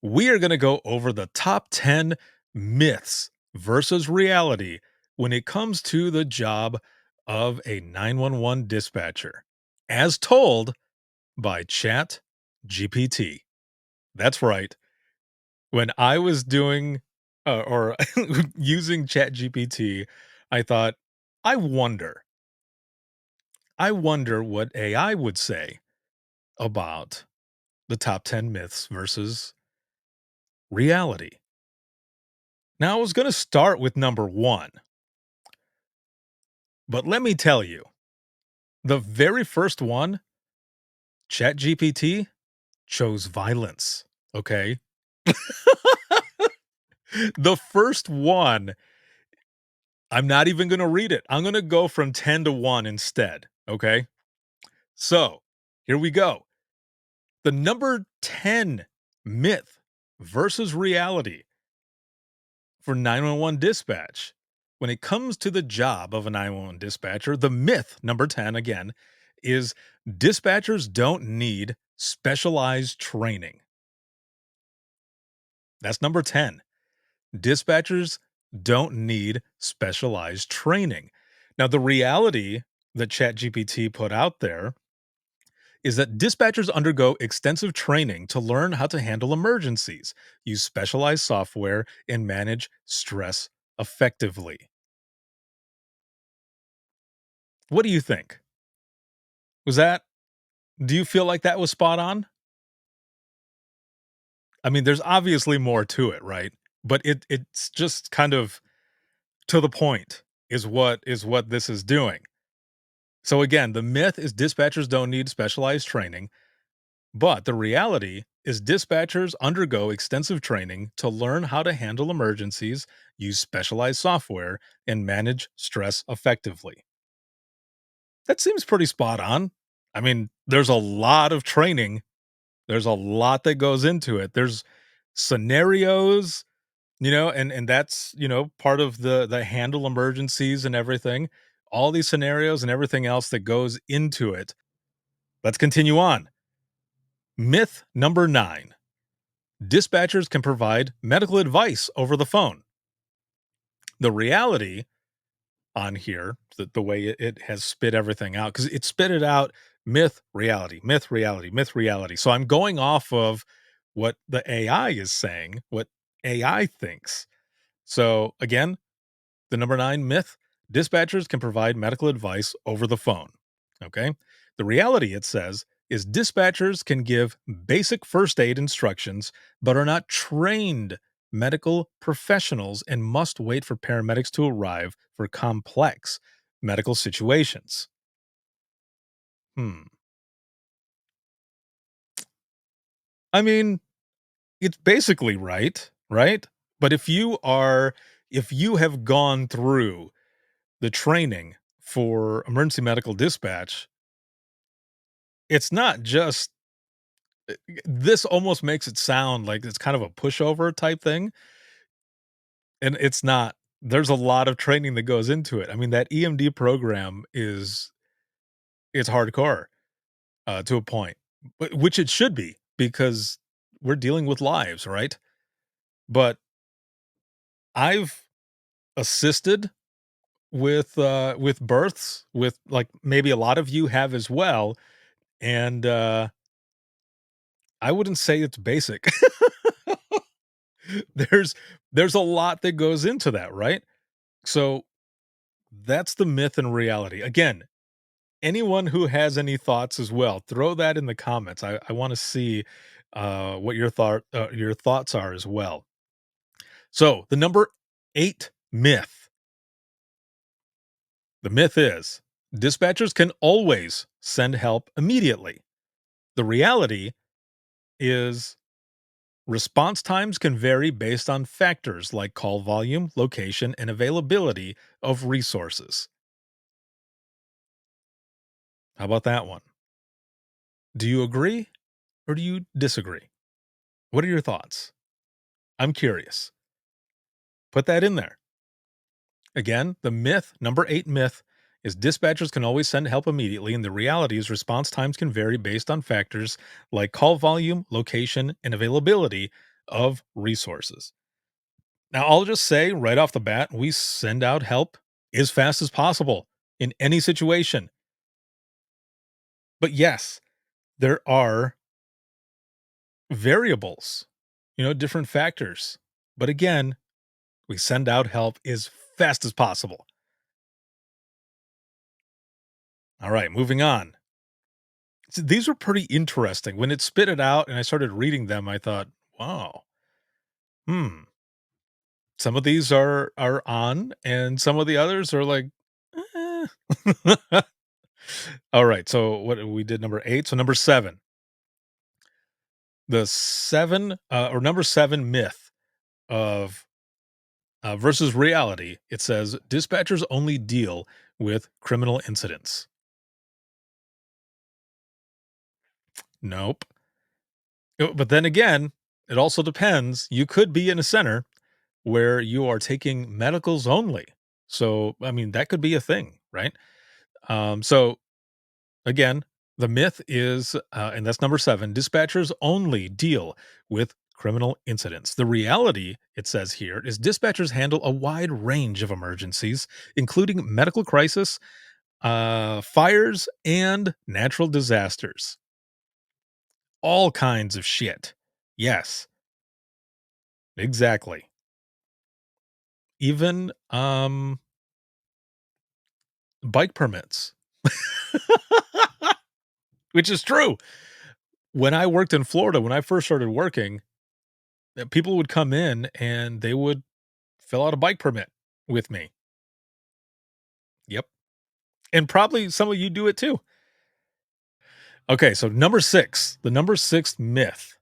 We are going to go over the top 10 myths versus reality when it comes to the job of a 911 dispatcher, as told by Chat GPT. That's right. When I was doing or using Chat GPT, I thought, I wonder, I wonder what AI would say about the top 10 myths versus reality. Now, I was going to start with number one, but let me tell you, the very first one, ChatGPT chose violence. Okay. The first one, I'm not even going to read it. I'm going to go from 10 to 1 instead. Okay. So here we go. The number 10 myth versus reality for 911 dispatch. When it comes to the job of a 911 dispatcher, the myth number 10 again is dispatchers don't need specialized training. That's number 10. Dispatchers don't need specialized training. Now, the reality that ChatGPT put out there is that dispatchers undergo extensive training to learn how to handle emergencies, use specialized software, and manage stress effectively. What do you think? Was that Do you feel like that was spot on? I mean, there's obviously more to it, right? But it's just kind of to the point is what this is doing. So again, the myth is dispatchers don't need specialized training, but the reality is dispatchers undergo extensive training to learn how to handle emergencies, use specialized software, and manage stress effectively. That seems pretty spot on. I mean, there's a lot of training. There's a lot that goes into it. There's scenarios, and that's, part of the handle emergencies and everything. All these scenarios and everything else that goes into it. Let's continue on. Myth number 9. Dispatchers can provide medical advice over the phone. The reality on here, the way it has spit everything out, because it spit it out myth, reality, myth, reality, myth, reality. So I'm going off of what the AI is saying, what AI thinks. So again, the number 9 myth, dispatchers can provide medical advice over the phone. Okay. The reality, it says, is dispatchers can give basic first aid instructions, but are not trained medical professionals and must wait for paramedics to arrive for complex medical situations. Hmm. I mean, it's basically right, right? But if you have gone through the training for emergency medical dispatch, it's not just this almost makes it sound like it's kind of a pushover type thing, and it's not. There's a lot of training that goes into it. I mean, that EMD program is it's hardcore, to a point, which it should be because we're dealing with lives, right? But I've assisted with births, with, like, maybe a lot of you have as well, and, I wouldn't say it's basic. There's there's a lot that goes into that, right? So, that's the myth and reality. Again, anyone who has any thoughts as well, throw that in the comments. I wanna see, what your thoughts are as well. So, the number 8 myth. The myth is dispatchers can always send help immediately. The reality is response times can vary based on factors like call volume, location, and availability of resources. How about that one? Do you agree or do you disagree? What are your thoughts? I'm curious. Put that in there. Again, the myth, number 8 myth, is dispatchers can always send help immediately, and the reality is response times can vary based on factors like call volume, location, and availability of resources. Now, I'll just say right off the bat, we send out help as fast as possible in any situation. But yes, there are variables, different factors. But again, we send out help as fast as possible. All right, moving on. These were pretty interesting. When it spit it out and I started reading them, I thought, wow, hmm, some of these are on, and some of the others are like, eh. All right, so what we did number 8. So number 7, the 7 or number 7 myth of versus reality. It says dispatchers only deal with criminal incidents. Nope. But then again, it also depends. You could be in a center where you are taking medicals only. So, I mean, that could be a thing, right? So again, the myth is, and that's number 7, dispatchers only deal with criminal incidents. The reality, it says here, is dispatchers handle a wide range of emergencies, including medical crisis, fires, and natural disasters. All kinds of shit. Yes, exactly. Even bike permits, which is true. When I worked in Florida, when I first started working, people would come in and they would fill out a bike permit with me. Yep. And probably some of you do it too. Okay, so number 6, the number 6 myth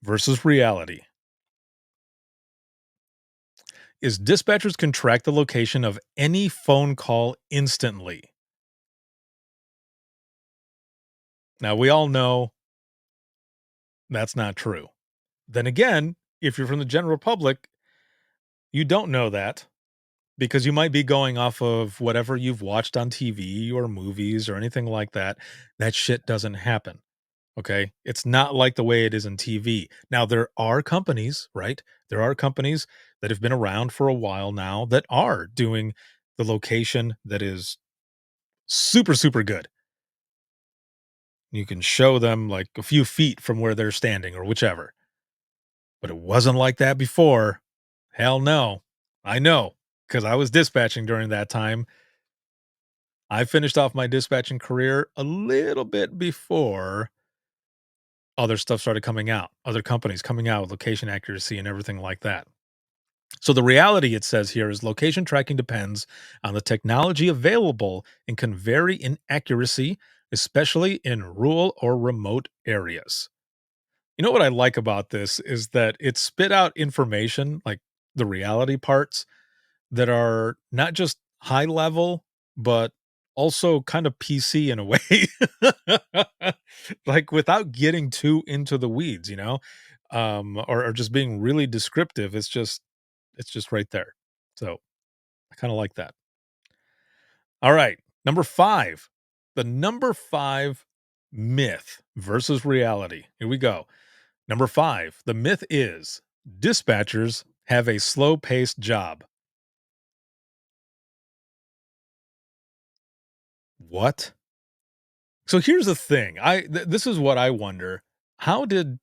versus reality is dispatchers can track the location of any phone call instantly. Now, we all know that's not true. Then again, if you're from the general public, you don't know that because you might be going off of whatever you've watched on TV or movies or anything like that. That shit doesn't happen. Okay. It's not like the way it is in TV. Now, there are companies, right? There are companies that have been around for a while now that are doing the location that is super, super good. You can show them like a few feet from where they're standing or whichever. But it wasn't like that before. Hell no. I know because I was dispatching during that time. I finished off my dispatching career a little bit before other stuff started coming out, other companies coming out with location accuracy and everything like that. So the reality it says here is location tracking depends on the technology available and can vary in accuracy, especially in rural or remote areas. You know what I like about this is that it spit out information like the reality parts that are not just high level, but also kind of PC in a way. Like without getting too into the weeds, or just being really descriptive. It's just right there. So I kind of like that. All right. Number 5. The number 5 myth versus reality. Here we go. Number 5. The myth is dispatchers have a slow paced job. What? So here's the thing. This is what I wonder. How did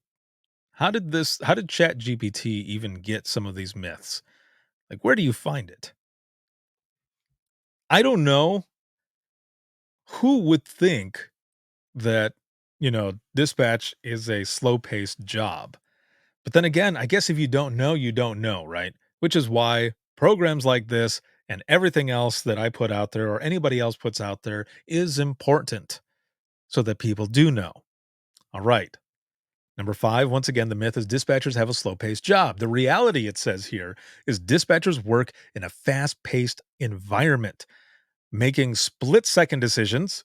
how did ChatGPT even get some of these myths? Like where do you find it? I don't know who would think that, dispatch is a slow-paced job. But then again, I guess if you don't know, you don't know, right? Which is why programs like this and everything else that I put out there or anybody else puts out there is important so that people do know. All right. Number 5, once again, the myth is dispatchers have a slow paced job. The reality, it says here, is dispatchers work in a fast paced environment, making split second decisions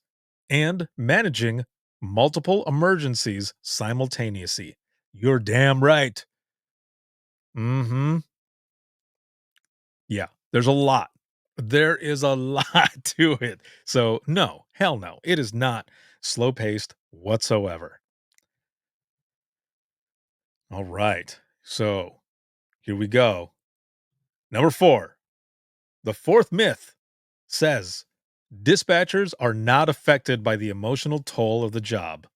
and managing multiple emergencies simultaneously. You're damn right. Hmm. Yeah, there's a lot. There is a lot to it. So, no, hell no, it is not slow paced whatsoever. All right. So here we go. Number 4. The fourth myth says dispatchers are not affected by the emotional toll of the job.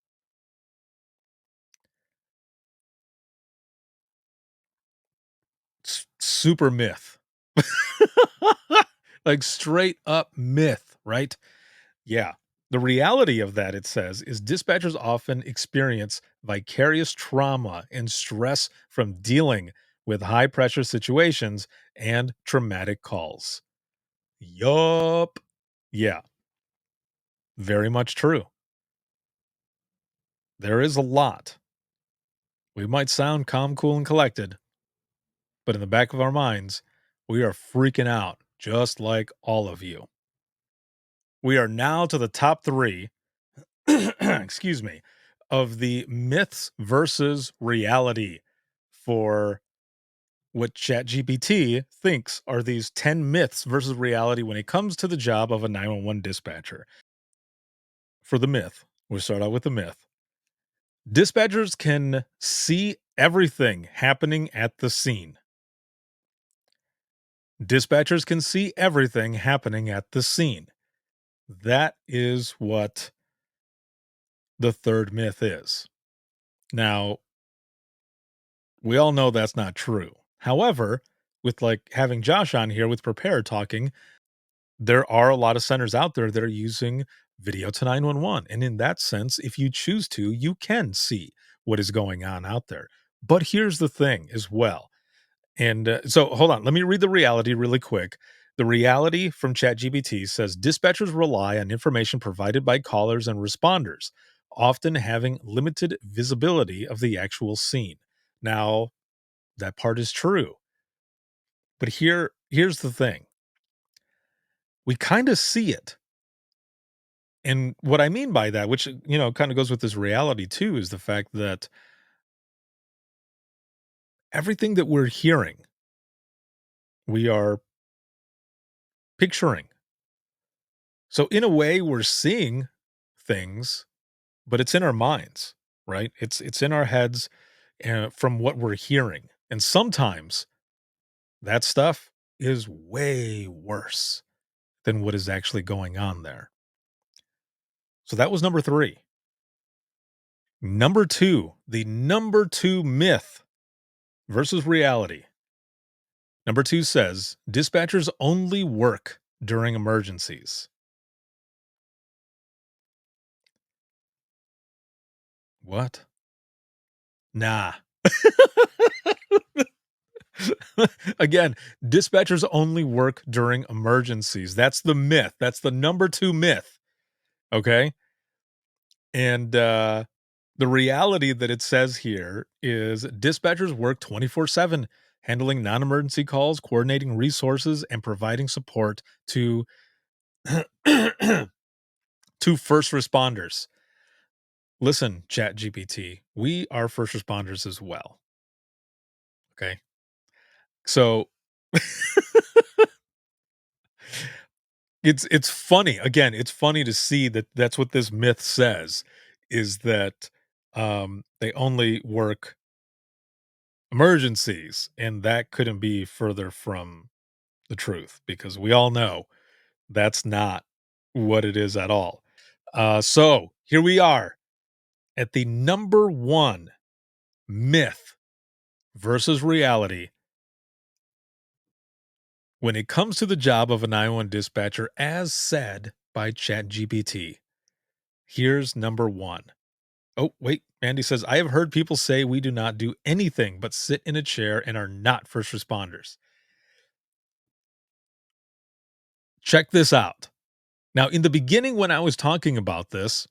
Super myth. Like straight up myth, right? Yeah. The reality of that, it says, is dispatchers often experience vicarious trauma and stress from dealing with high pressure situations and traumatic calls. Yup. Yeah, very much true. There is a lot. We might sound calm, cool, and collected, but in the back of our minds, we are freaking out just like all of you. We are now to the top three, excuse me, of the myths versus reality for what ChatGPT thinks are these 10 myths versus reality when it comes to the job of a 911 dispatcher. For the myth, we'll start out with the myth. Dispatchers can see everything happening at the scene. Dispatchers can see everything happening at the scene. That is what the third myth is. Now, we all know that's not true. However, with like having Josh on here with Prepare talking, there are a lot of centers out there that are using video to 911. And in that sense, if you choose to, you can see what is going on out there. But here's the thing as well. And so hold on, let me read the reality really quick. The reality from ChatGPT says dispatchers rely on information provided by callers and responders, often having limited visibility of the actual scene. Now, that part is true. But here's the thing. We kind of see it. And what I mean by that, which kind of goes with this reality too, is the fact that everything that we're hearing, we are picturing. So in a way, we're seeing things, but it's in our minds, right? It's in our heads from what we're hearing. And sometimes that stuff is way worse than what is actually going on there. So that was number 3. Number 2, the number 2 myth versus reality. Number 2 says dispatchers only work during emergencies. What? Nah. Again, dispatchers only work during emergencies. That's the myth. That's the number 2 myth. Okay. And the reality that it says here is dispatchers work 24/7, handling non emergency calls, coordinating resources, and providing support to, to first responders. Listen, Chat GPT, we are first responders as well. Okay. So it's funny. Again, it's funny to see that that's what this myth says is that they only work emergencies, and that couldn't be further from the truth because we all know that's not what it is at all. So here we are at the number 1 myth versus reality when it comes to the job of a 911 dispatcher, as said by ChatGPT. Here's number 1. Oh, wait. Andy says, I have heard people say we do not do anything but sit in a chair and are not first responders. Check this out. Now, in the beginning, when I was talking about this,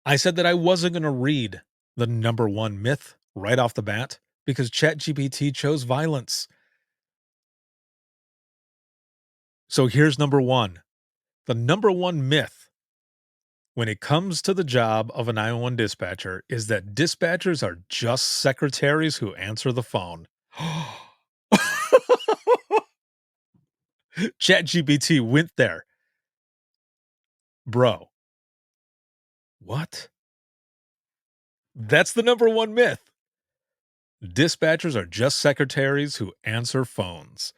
I said that I wasn't going to read the number 1 myth right off the bat because ChatGPT chose violence. So here's number 1. The number 1 myth when it comes to the job of a 911 dispatcher is that dispatchers are just secretaries who answer the phone. ChatGPT went there. Bro, what? That's the number 1 myth. Dispatchers are just secretaries who answer phones.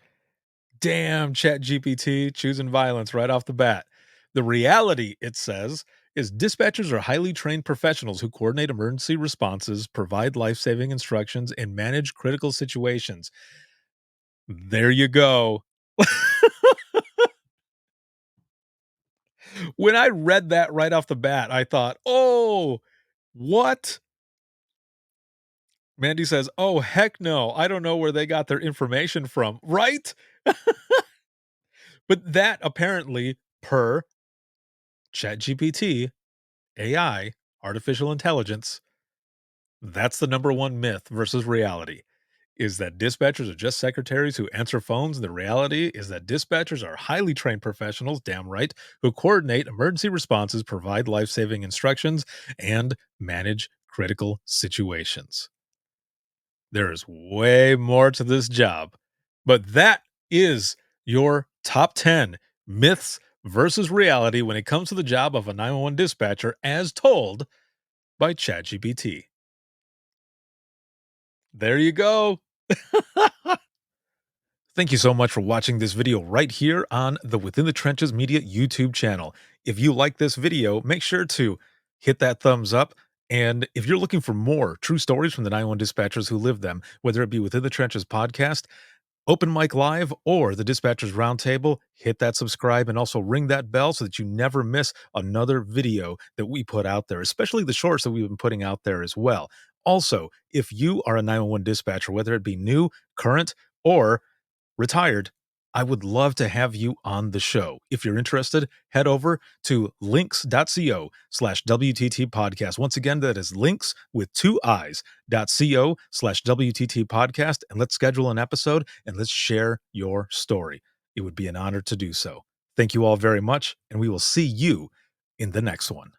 Damn, ChatGPT choosing violence right off the bat. The reality, it says, is dispatchers are highly trained professionals who coordinate emergency responses, provide life saving instructions, and manage critical situations. There you go. When I read that right off the bat, I thought, oh, what? Mandy says, oh, heck no. I don't know where they got their information from. Right? But that apparently, per ChatGPT, AI, artificial intelligence, that's the number one myth versus reality is that dispatchers are just secretaries who answer phones. The reality is that dispatchers are highly trained professionals, damn right, who coordinate emergency responses, provide life saving instructions, and manage critical situations. There is way more to this job, but that is your top 10 myths versus reality when it comes to the job of a 911 dispatcher as told by ChatGPT. There you go. Thank you so much for watching this video right here on the Within the Trenches Media YouTube channel. If you like this video, make sure to hit that thumbs up. And if you're looking for more true stories from the 911 dispatchers who live them, whether it be Within the Trenches podcast, Open Mic Live, or the Dispatchers Roundtable, hit that subscribe and also ring that bell so that you never miss another video that we put out there, especially the shorts that we've been putting out there as well. Also, if you are a 911 dispatcher, whether it be new, current, or retired, I would love to have you on the show. If you're interested, head over to links.co/WTT podcast. Once again, that is links with two I's.co/WTT podcast. And let's schedule an episode and let's share your story. It would be an honor to do so. Thank you all very much, and we will see you in the next one.